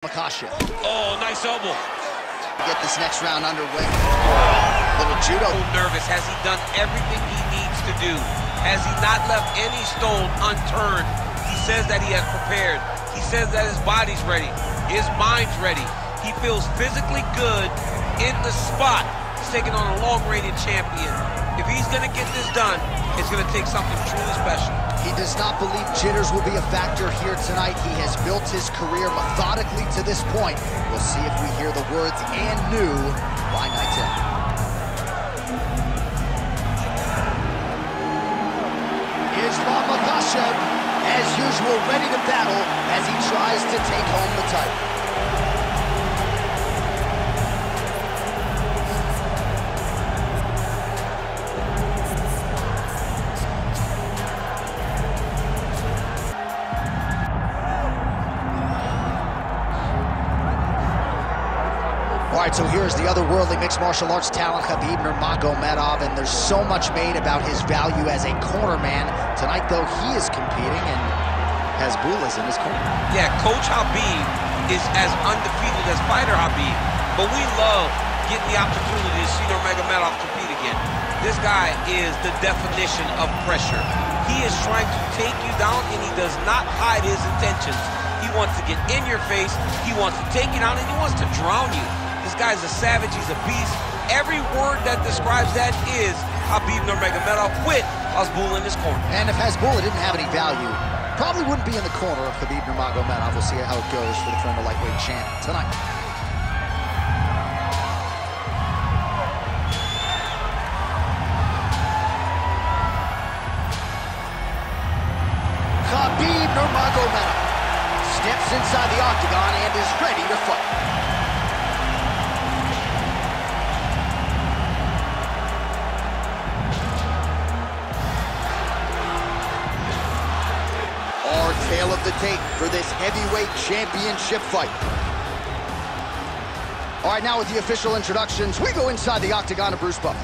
Makhachev. Oh, nice elbow. Get this next round underway. Little judo. Nervous. Has he done everything he needs to do? Has he not left any stone unturned? He says that he has prepared. He says that his body's ready. His mind's ready. He feels physically good in the spot. He's taking on a long-reigning champion. If he's going to get this done, it's going to take something truly special. He does not believe jitters will be a factor here tonight. He has built his career methodically to this point. We'll see if we hear the words "and new" by night's end. Islam Makhachev, as usual, ready to battle as he tries to take home the title. All right, so here's the otherworldly mixed martial arts talent, Khabib Nurmagomedov, and there's so much made about his value as a corner man. Tonight, though, he is competing, and Hasbullah's in his corner. Yeah, Coach Khabib is as undefeated as fighter Khabib, but we love getting the opportunity to see Nurmagomedov compete again. This guy is the definition of pressure. He is trying to take you down, and he does not hide his intentions. He wants to get in your face, he wants to take you down, and he wants to drown you. This guy's a savage, he's a beast. Every word that describes that is Khabib Nurmagomedov with Hasbullah in his corner. And if Hasbullah didn't have any value, probably wouldn't be in the corner of Khabib Nurmagomedov. We'll see how it goes for the former lightweight champ tonight. Khabib Nurmagomedov steps inside the octagon and is ready to fight. Tale of the tape for this heavyweight championship fight. All right, now with the official introductions, we go inside the octagon of Bruce Buffer.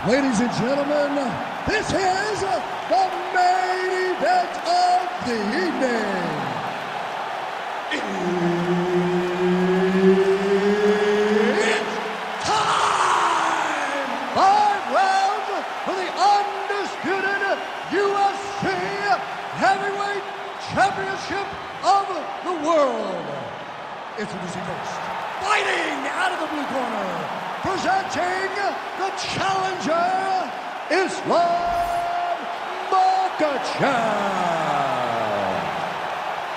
Ladies and gentlemen, this is the main event of the evening. It's time! 5 rounds for the undisputed UFC Heavyweight Championship of the world. Introducing first, fighting out of the blue corner, presenting the challenger, Islam Makhachev.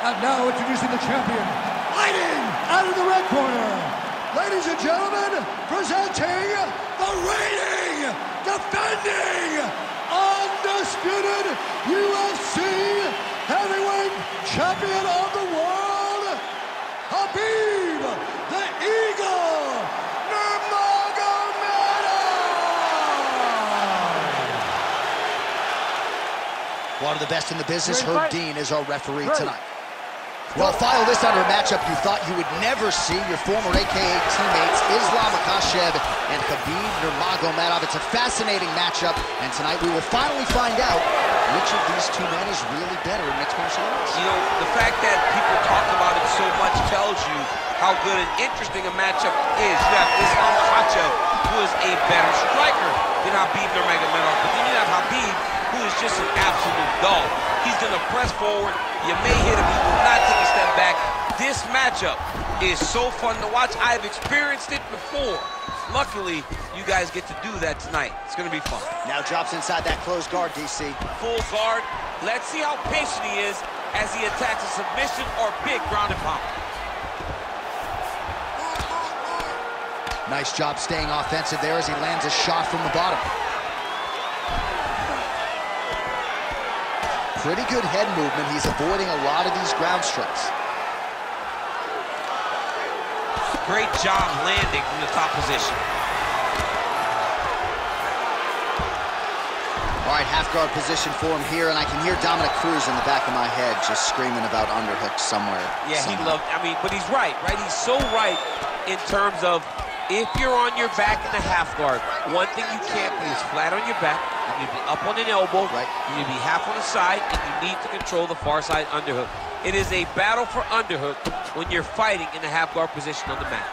And now introducing the champion, fighting out of the red corner, ladies and gentlemen, presenting the reigning, defending, undisputed UFC Heavyweight Champion of the world, Khabib the Eagle Nurmagomedov. One of the best in the business, Herb Dean, is our referee tonight. Well, file this under a matchup you thought you would never see. Your former AKA teammates, Islam Makhachev and Khabib Nurmagomedov. It's a fascinating matchup, and tonight we will finally find out which of these two men is really better in mixed martial arts. You know, the fact that people talk about it so much tells you how good and interesting a matchup is. You have Islam Makhachev, who is a better striker than Khabib Nurmagomedov, but then you have Khabib, who is just an absolute dog. He's gonna press forward, you may hit him, he will not take a step back. This matchup is so fun to watch. I've experienced it before. Luckily, you guys get to do that tonight. It's gonna be fun. Now drops inside that closed guard, DC. Full guard. Let's see how patient he is as he attacks a submission or big ground and pound. Nice job staying offensive there as he lands a shot from the bottom. Pretty good head movement. He's avoiding a lot of these ground strikes. Great job landing from the top position. All right, half guard position for him here, and I can hear Dominic Cruz in the back of my head just screaming about underhooks somewhere. Yeah, he loved, but he's right? He's so right in terms of if you're on your back in the half guard, one thing you can't be is flat on your back. You need to be up on an elbow. Right. You need to be half on the side, and you need to control the far side underhook. It is a battle for underhook when you're fighting in the half guard position on the mat.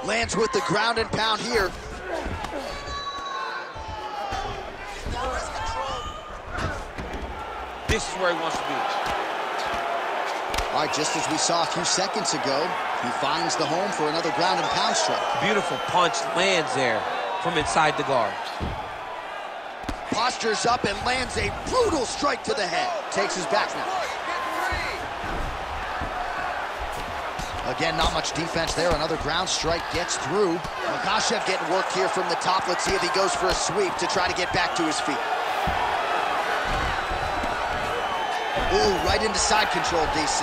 Lands with the ground and pound here. This is where he wants to be. All right, just as we saw a few seconds ago, he finds the home for another ground and pound strike. Beautiful punch lands there from inside the guard. Postures up and lands a brutal strike to the head. Takes his back now. Again, not much defense there. Another ground strike gets through. Makhachev getting worked here from the top. Let's see if he goes for a sweep to try to get back to his feet. Ooh, right into side control, DC.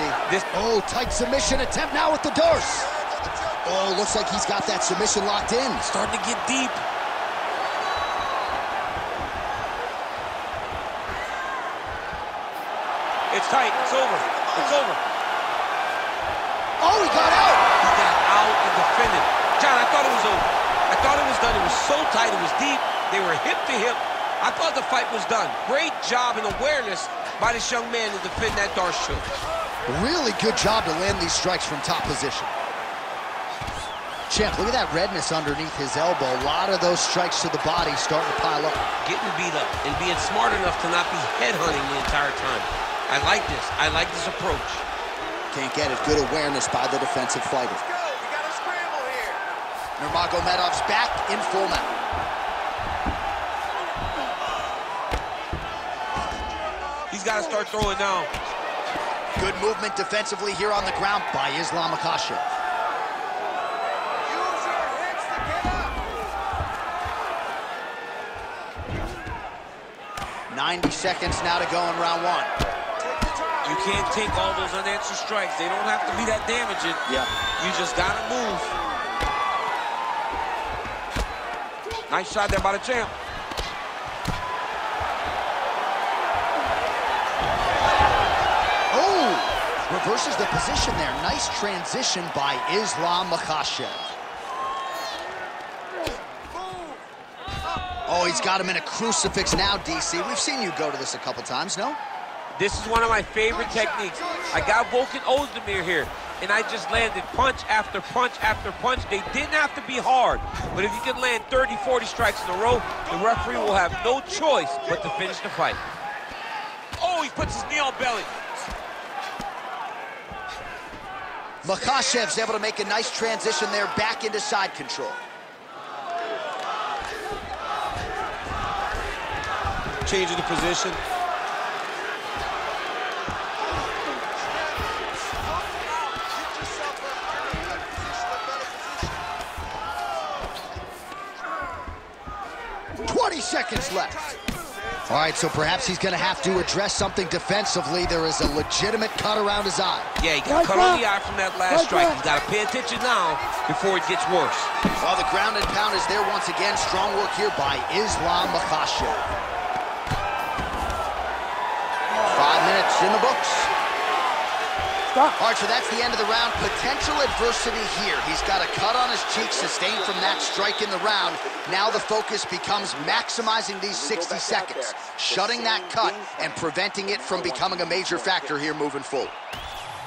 Oh, tight submission attempt now with the Dorse. Oh, looks like he's got that submission locked in. Starting to get deep. It's tight. It's over. It's over. Oh, he got out. He got out and defended. John, I thought it was over. I thought it was done. It was so tight. It was deep. They were hip to hip. I thought the fight was done. Great job and awareness by this young man to defend that Darce choke. Really good job to land these strikes from top position. Champ, look at that redness underneath his elbow. A lot of those strikes to the body starting to pile up. Getting beat up and being smart enough to not be headhunting the entire time. I like this. I like this approach. Can't get it. Good awareness by the defensive fighter. Let's go. We got a scramble here. Nurmagomedov's back in full mount. He's got to start throwing now. Good movement defensively here on the ground by Islam Makhachev. Use your hips to get up. 90 seconds now to go in round one. You can't take all those unanswered strikes. They don't have to be that damaging. Yeah. You just got to move. Nice shot there by the champ. Oh! Reverses the position there. Nice transition by Islam Makhachev. Oh, he's got him in a crucifix now, DC. We've seen you go to this a couple times, no? This is one of my favorite techniques. I got Volkan Ozdemir here, and I just landed punch after punch after punch. They didn't have to be hard, but if you can land 30, 40 strikes in a row, the referee will have no choice but to finish the fight. Oh, he puts his knee on belly. Makhachev's able to make a nice transition there back into side control. Changing the position. Seconds left. All right, so perhaps he's going to have to address something defensively. There is a legitimate cut around his eye. Yeah, he got cut on the eye from that last strike. He's got to pay attention now before it gets worse. Well, the ground and pound is there once again. Strong work here by Islam Makhachev. 5 minutes in the books. All right, so that's the end of the round. Potential adversity here. He's got a cut on his cheek sustained from that strike in the round. Now the focus becomes maximizing these 60 seconds, shutting that cut and preventing it from becoming a major factor here moving forward.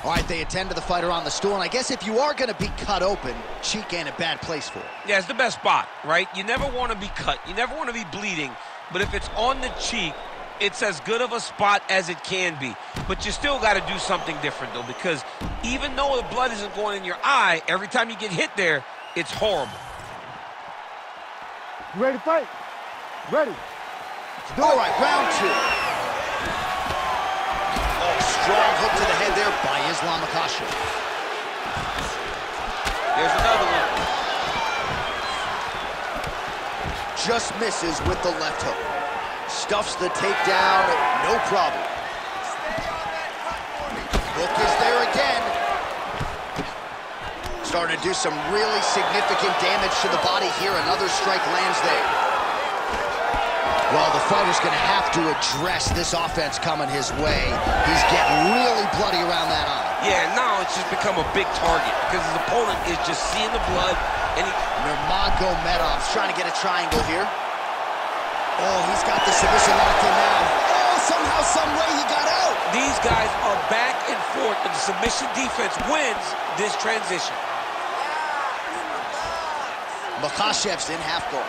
All right, they attend to the fighter on the stool, and I guess if you are going to be cut open, cheek ain't a bad place for it. Yeah, it's the best spot, right? You never want to be cut. You never want to be bleeding, but if it's on the cheek, it's as good of a spot as it can be. But you still got to do something different, though, because even though the blood isn't going in your eye, every time you get hit there, it's horrible. You ready to fight? Ready. All right, round two. Oh, strong hook to the head there by Islam Makhachev. There's another one. Just misses with the left hook. Stuffs the takedown, no problem. Hook is there again. Starting to do some really significant damage to the body here. Another strike lands there. Well, the fighter's going to have to address this offense coming his way. He's getting really bloody around that eye. Yeah, now it's just become a big target because his opponent is just seeing the blood. And Nurmagomedov's trying to get a triangle here. Oh, he's got the submission locked in now. Oh, somehow, some way he got out. These guys are back and forth, and the submission defense wins this transition. Makhachev's in half guard.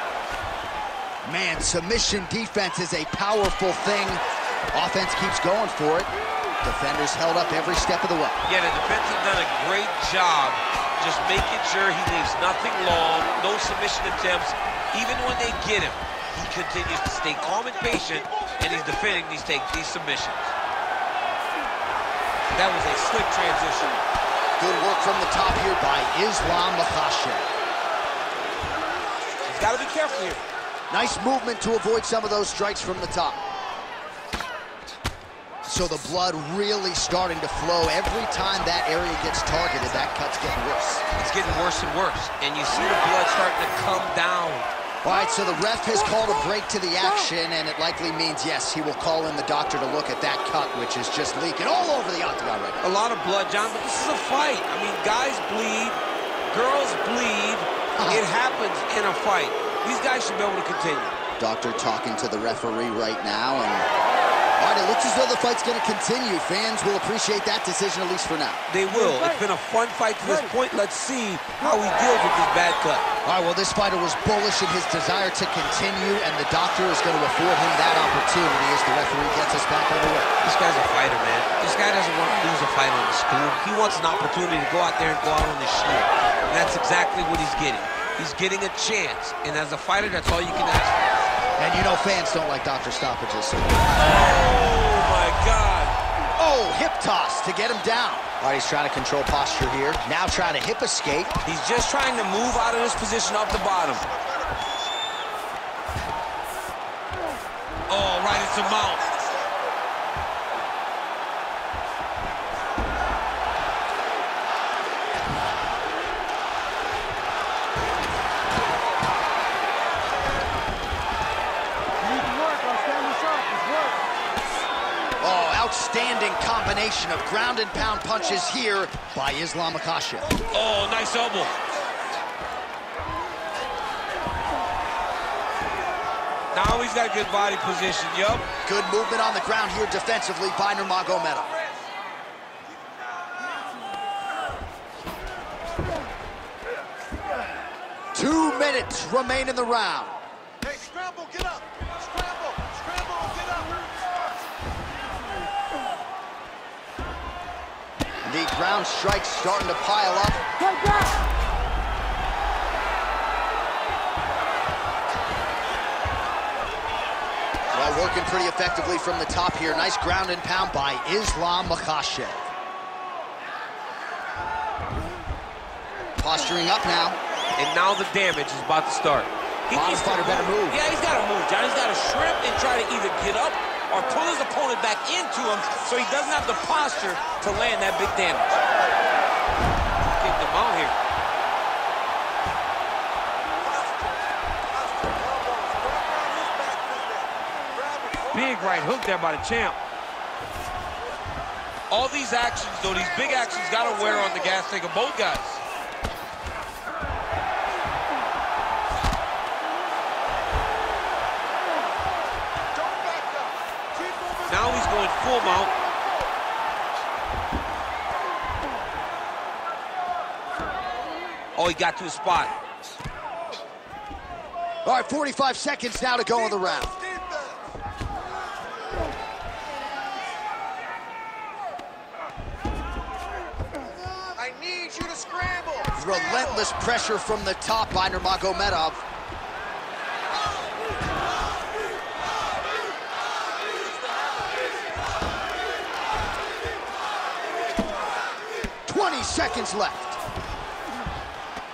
Man, submission defense is a powerful thing. Offense keeps going for it. Defenders held up every step of the way. Yeah, the defense has done a great job just making sure he leaves nothing long, no submission attempts. Even when they get him, he continues to stay calm and patient, and he's defending these submissions. That was a slick transition. Good work from the top here by Islam Makhachev. He's got to be careful here. Nice movement to avoid some of those strikes from the top. So the blood really starting to flow. Every time that area gets targeted, that cut's getting worse. It's getting worse and worse, and you see the blood starting to come down. All right, so the ref has called a break to the action, and it likely means, yes, he will call in the doctor to look at that cut, which is just leaking all over the octagon right now. A lot of blood, John, but this is a fight. I mean, guys bleed, girls bleed. It happens in a fight. These guys should be able to continue. Doctor talking to the referee right now, and all right, it looks as though the fight's going to continue. Fans will appreciate that decision, at least for now. They will. It's been a fun fight to this point. Let's see how he deals with this bad cut. All right, well, this fighter was bullish in his desire to continue, and the doctor is going to afford him that opportunity as the referee gets us back underway. This guy's a fighter, man. This guy doesn't want to lose a fight on the stool. He wants an opportunity to go out there and go out on his shield. And that's exactly what he's getting. He's getting a chance, and as a fighter, that's all you can ask for. And you know fans don't like doctor stoppages. So. Oh, my God. Oh, hip toss to get him down. All right, he's trying to control posture here. Now trying to hip escape. He's just trying to move out of this position off the bottom. Oh, right into mount. Outstanding combination of ground and pound punches here by Islam Makhachev. Oh, nice elbow. Now he's got a good body position, yup. Good movement on the ground here defensively by Nurmagomedov. Two minutes remain in the round. Hey, scramble, get up. Scramble, scramble, get up. The ground strikes starting to pile up. Well, working pretty effectively from the top here. Nice ground and pound by Islam Makhachev. Posturing up now. And now the damage is about to start. Bottom fighter better move. Yeah, he's got to move, John. He's got to shrimp and try to either get up or pull his opponent back into him so he doesn't have the posture to land that big damage. Get them out here. Big right hook there by the champ. All these actions, though, these big actions got to wear on the gas tank of both guys. Now he's going full mount. Oh, he got to his spot. All right, 45 seconds now to go in the round. I need you to scramble. Relentless pressure from the top by Nurmagomedov. Seconds left.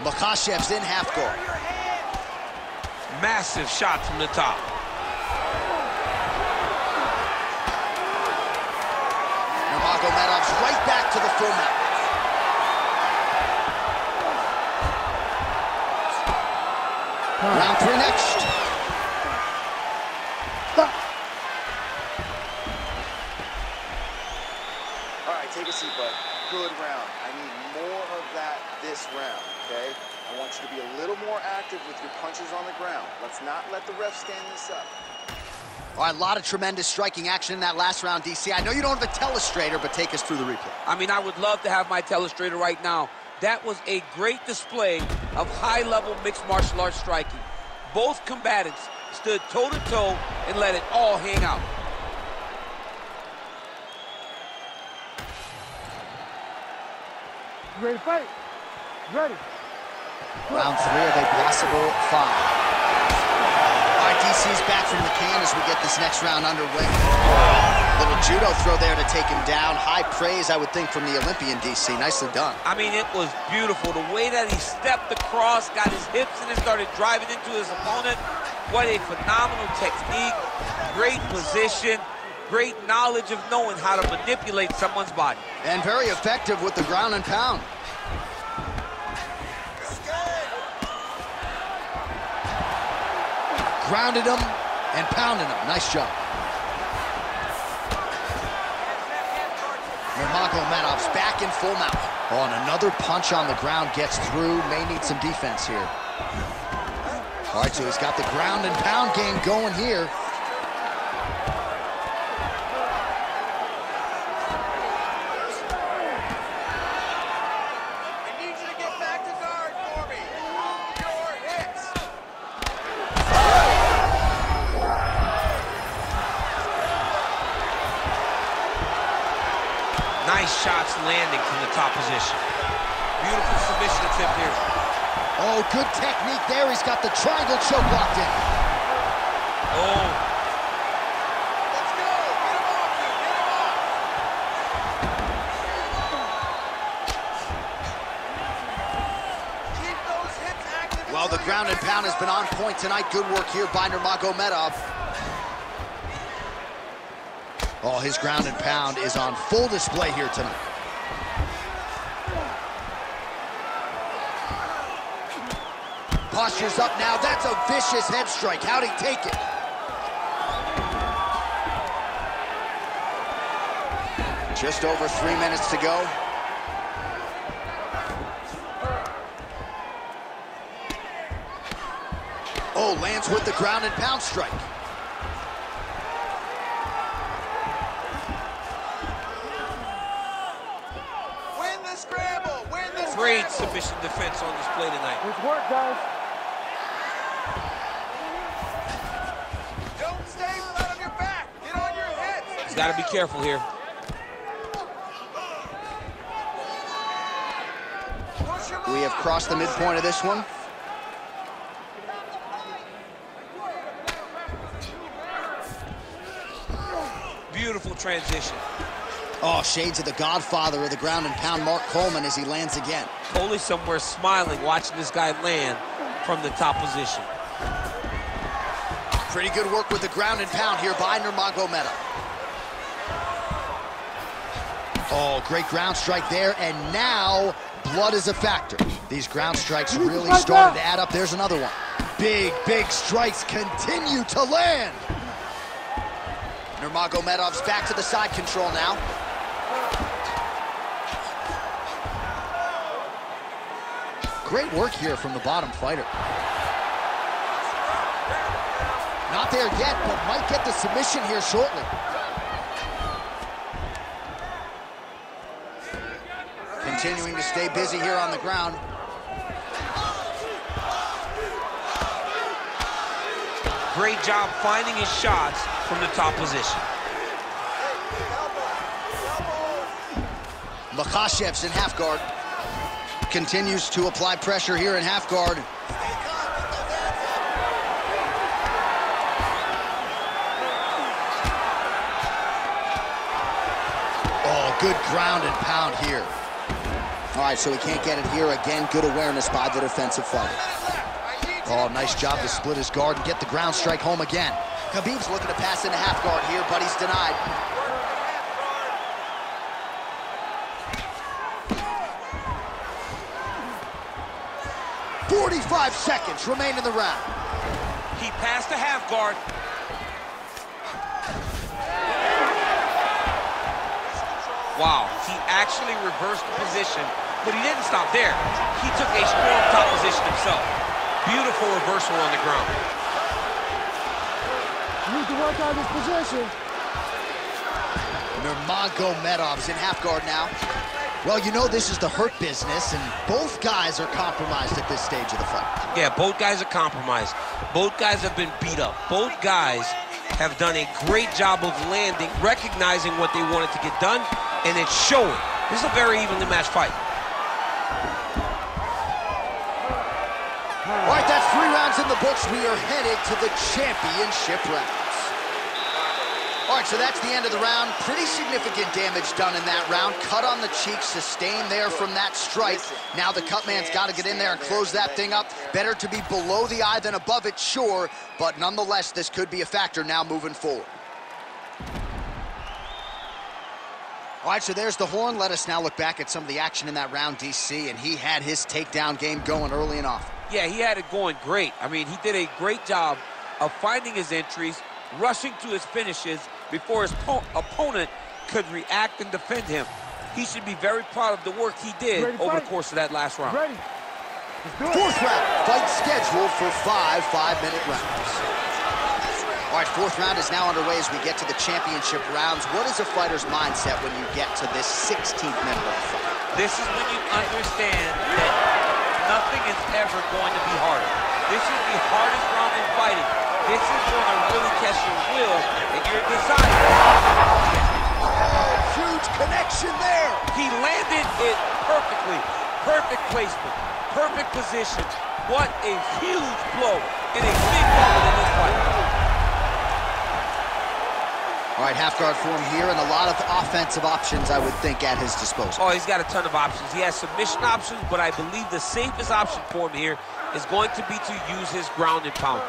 Makhachev's in half guard. Massive shot from the top. Nurmagomedov's right back to the full mount. Round 3 next. All right, take a seat, bud. Good round. I need more of that this round, okay? I want you to be a little more active with your punches on the ground. Let's not let the ref stand this up. All right, a lot of tremendous striking action in that last round, DC. I know you don't have a telestrator, but take us through the replay. I mean, I would love to have my telestrator right now. That was a great display of high-level mixed martial arts striking. Both combatants stood toe-to-toe and let it all hang out. You ready to fight? Ready. Round 3 of a possible 5. DC's back from the can as we get this next round underway. Little judo throw there to take him down. High praise, I would think, from the Olympian, DC. Nicely done. I mean, it was beautiful. The way that he stepped across, got his hips in and started driving into his opponent. What a phenomenal technique. Great position. Great knowledge of knowing how to manipulate someone's body. And very effective with the ground and pound. Grounded him and pounded him. Nice job. Nurmagomedov's back in full mount. Oh, and another punch on the ground gets through. May need some defense here. All right, so he's got the ground and pound game going here. Nice shots landing from the top position. Beautiful submission attempt here. Oh, good technique there. He's got the triangle choke locked in. Oh. Let's go. Get him off, dude. Get him off. Keep those hips active. Well, the ground and pound has been on point tonight. Good work here by Nurmagomedov. Oh, his ground and pound is on full display here tonight. Posture's up now. That's a vicious head strike. How'd he take it? Just over 3 minutes to go. Oh, lands with the ground and pound strike. Great submission defense on display tonight. Good work, guys. Don't stay flat on your back. Get on your hips. He's got to be careful here. We have crossed the midpoint of this one. Beautiful transition. Oh, shades of the godfather of the ground and pound, Mark Coleman, as he lands again. Coley somewhere smiling, watching this guy land from the top position. Pretty good work with the ground and pound here by Nurmagomedov. Oh, great ground strike there, and now blood is a factor. These ground strikes really started to add up. There's another one. Big, big strikes continue to land. Nurmagomedov's back to the side control now. Great work here from the bottom fighter. Not there yet, but might get the submission here shortly. Continuing to stay busy here on the ground. Great job finding his shots from the top position. Makhachev's in half guard. Continues to apply pressure here in half guard. Oh, good ground and pound here. All right, so he can't get it here again. Good awareness by the defensive fighter. Oh, nice job to split his guard and get the ground strike home again. Khabib's looking to pass into half guard here, but he's denied. 45 seconds remain in the round. He passed the half guard. Wow, he actually reversed the position, but he didn't stop there. He took a strong top position himself. Beautiful reversal on the ground. Move the work out this position. Nurmagomedov's in half guard now. Well, you know this is the hurt business, and both guys are compromised at this stage of the fight. Yeah, both guys are compromised. Both guys have been beat up. Both guys have done a great job of landing, recognizing what they wanted to get done, and it's showing. This is a very evenly matched fight. All right, that's 3 rounds in the books. We are headed to the championship rounds. All right, so that's the end of the round. Pretty significant damage done in that round. Cut on the cheek, sustained there from that strike. Now the cut man's got to get in there and close that thing up. Better to be below the eye than above it, sure, but nonetheless, this could be a factor now moving forward. All right, so there's the horn. Let us now look back at some of the action in that round, DC, and he had his takedown game going early and often. Yeah, he had it going great. I mean, he did a great job of finding his entries, rushing to his finishes before his opponent could react and defend him. He should be very proud of the work he did over the course of that last round. Ready. Fourth round, fight scheduled for 5 5-minute rounds. All right, fourth round is now underway as we get to the championship rounds. What is a fighter's mindset when you get to this 16th minute of the fight? This is when you understand that nothing is ever going to be harder. This is the hardest round in fighting. This is going to really test your will and your desire. Huge connection there. He landed it perfectly. Perfect placement. Perfect position. What a huge blow and a big moment in this fight. All right, half guard form here and a lot of offensive options, I would think, at his disposal. Oh, he's got a ton of options. He has submission options, but I believe the safest option for him here is going to be to use his ground and pound.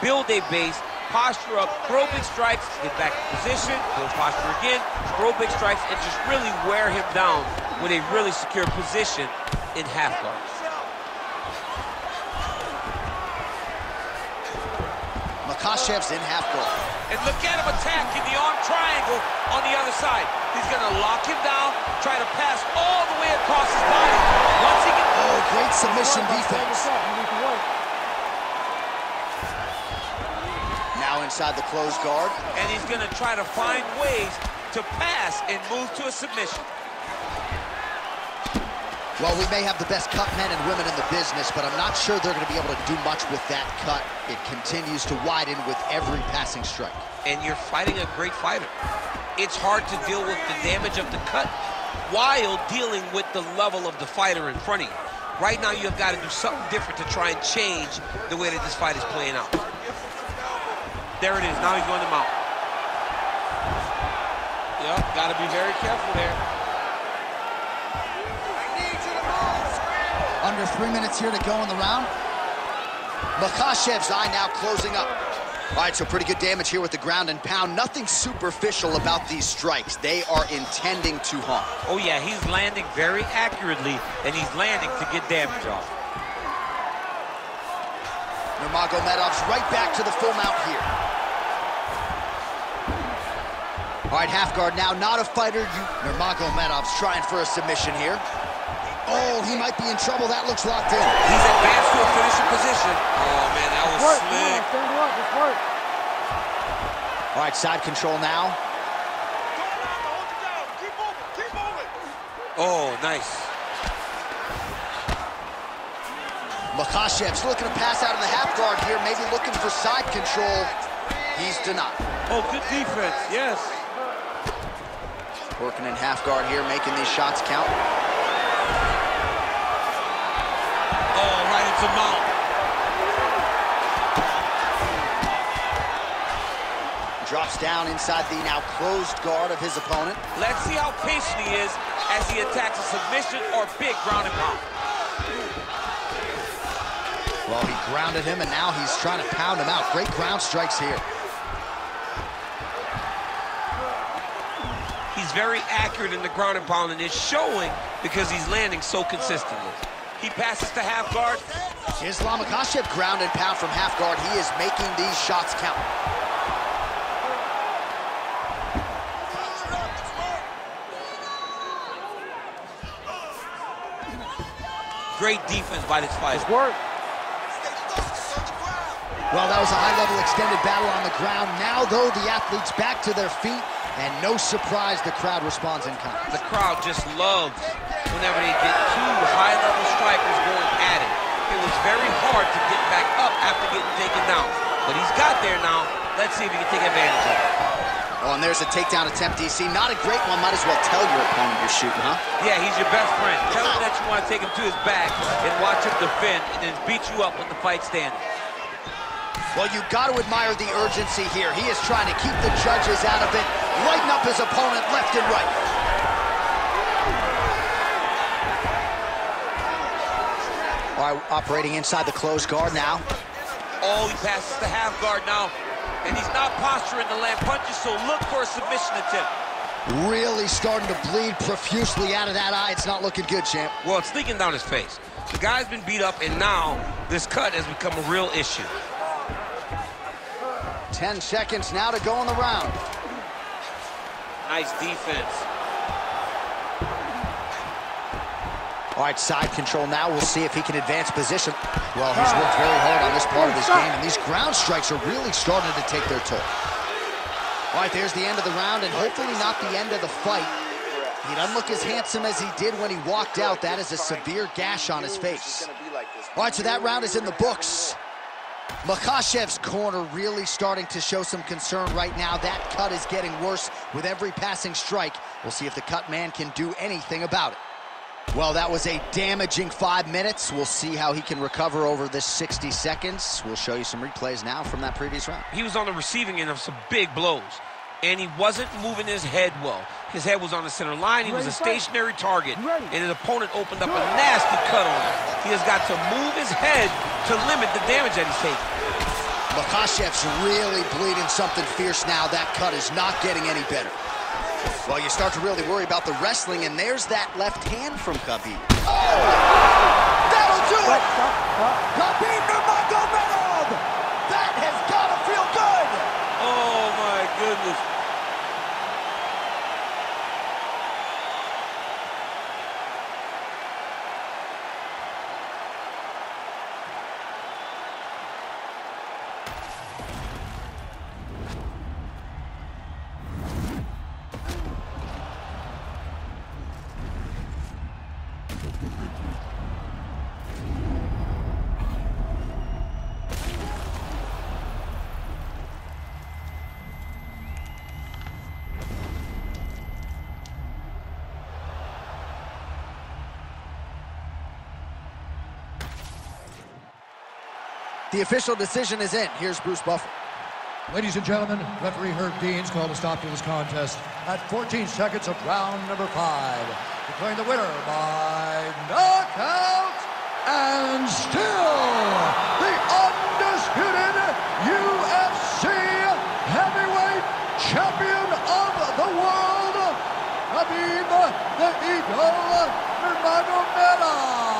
Build a base, posture up, throw big strikes, get back in position, build posture again, throw big strikes, and just really wear him down with a really secure position in half guard. Makhachev's in half guard. And look at him attacking the arm triangle on the other side. He's going to lock him down, try to pass all the way across his body. Once he gets... Oh, great submission defense. Now inside the closed guard. And he's going to try to find ways to pass and move to a submission. Well, we may have the best cut men and women in the business, but I'm not sure they're going to be able to do much with that cut. It continues to widen with every passing strike. And you're fighting a great fighter. It's hard to deal with the damage of the cut while dealing with the level of the fighter in front of you. Right now, you've got to do something different to try and change the way that this fight is playing out. There it is. Now he's going to mount. Yep, got to be very careful there. Under 3 minutes here to go in the round. Makhachev's eye now closing up. All right, so pretty good damage here with the ground and pound. Nothing superficial about these strikes. They are intending to harm. Oh, yeah, he's landing very accurately, and he's landing to get damage off. Nurmagomedov's right back to the full mount here. All right, half guard now, not a fighter. Nurmagomedov's trying for a submission here. Oh, he might be in trouble. That looks locked in. He's advanced to a finishing position. Oh, man, that was slick. Stand up, just work. All right, side control now. Oh, nice. Makhachev's looking to pass out of the half guard here, maybe looking for side control. He's denied. Oh, good defense, yes. Working in half guard here, making these shots count. Oh, right into mount. Drops down inside the now closed guard of his opponent. Let's see how patient he is as he attacks a submission or big ground and pound. Well, he grounded him, and now he's trying to pound him out. Great ground strikes here. He's very accurate in the ground and pound, and it's showing because he's landing so consistently. He passes to half guard. Islam Makhachev ground and pound from half guard. He is making these shots count. Great defense by this fighter. Work. Well, that was a high-level extended battle on the ground. Now, though, the athletes back to their feet, and no surprise, the crowd responds in kind. The crowd just loves whenever they get two high-level strikers going at it. It was very hard to get back up after getting taken down. But he's got there now. Let's see if he can take advantage of it. Oh, and there's a takedown attempt, DC. Not a great one. Might as well tell your opponent you're shooting, huh? Yeah, he's your best friend. Tell him that you want to take him to his back and watch him defend and then beat you up when the fight's standing. Well, you got to admire the urgency here. He is trying to keep the judges out of it, lighten up his opponent left and right. All right, operating inside the closed guard now. Oh, he passes the half guard now. And he's not posturing to land punches, so look for a submission attempt. Really starting to bleed profusely out of that eye. It's not looking good, champ. Well, it's leaking down his face. The guy's been beat up, and now this cut has become a real issue. 10 seconds now to go in the round. Nice defense. All right, side control now. We'll see if he can advance position. Well, he's worked very hard on this part of his game, and these ground strikes are really starting to take their toll. All right, there's the end of the round, and hopefully not the end of the fight. He doesn't look as handsome as he did when he walked out. That is a severe gash on his face. All right, so that round is in the books. Makhachev's corner really starting to show some concern right now. That cut is getting worse with every passing strike. We'll see if the cut man can do anything about it. Well, that was a damaging 5 minutes. We'll see how he can recover over this 60 seconds. We'll show you some replays now from that previous round. He was on the receiving end of some big blows, and he wasn't moving his head well. His head was on the center line. He was a stationary target, and his opponent opened up a nasty cut on him. He has got to move his head to limit the damage that he's taking. Makhachev's really bleeding something fierce now. That cut is not getting any better. Well, you start to really worry about the wrestling, and there's that left hand from Khabib. Oh! That'll do it! Khabib Nurmagomedov! That has got to feel good! Oh, my goodness. The official decision is in. Here's Bruce Buffer. Ladies and gentlemen, referee Herb Dean's called a stop to this contest at 14 seconds of round number 5. Declaring the winner by knockout and still the undisputed UFC heavyweight champion of the world, Khabib the Eagle Nurmagomedov.